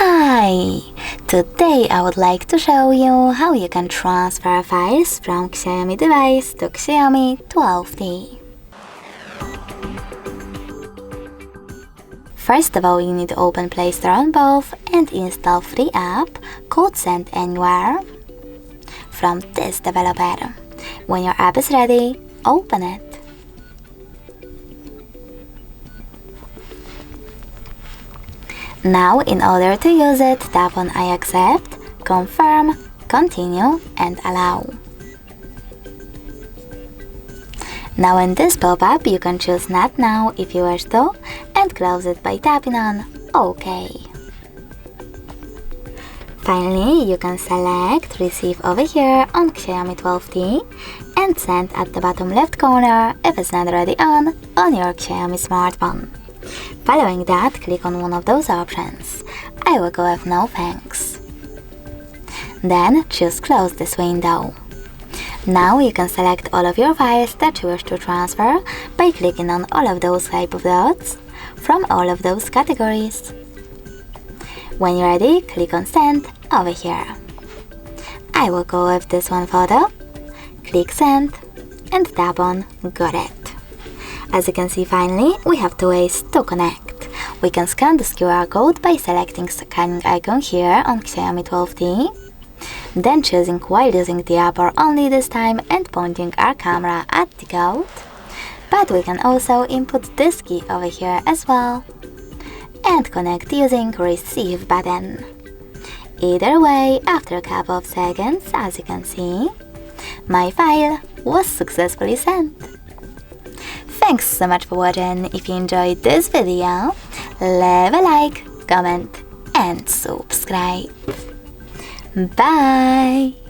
Hi! Today I would like to show you how you can transfer files from XIAOMI device to XIAOMI 12T. First of all, you need to open Play Store on both and install free app called Send Anywhere from this developer. When your app is ready, open it. Now, in order to use it, tap on I accept, confirm, continue and allow. Now in this pop-up, you can choose Not Now if you wish to and close it by tapping on OK. Finally, you can select Receive over here on XIAOMI 12T and Send at the bottom left corner if it's not already on your XIAOMI smartphone. Following that, click on one of those options. I will go with No Thanks. Then choose Close this window. Now you can select all of your files that you wish to transfer by clicking on all of those type of dots from all of those categories. When you're ready, click on Send over here. I will go with this one photo, click Send and tap on Got It. As you can see, finally, we have two ways to connect. We can scan this QR code by selecting scanning icon here on XIAOMI 12T, then choosing while using the app or only this time and pointing our camera at the code. But we can also input this key over here as well and connect using Receive button. Either way, after a couple of seconds, as you can see, my file was successfully sent. Thanks so much for watching. If you enjoyed this video, leave a like, comment and subscribe. Bye!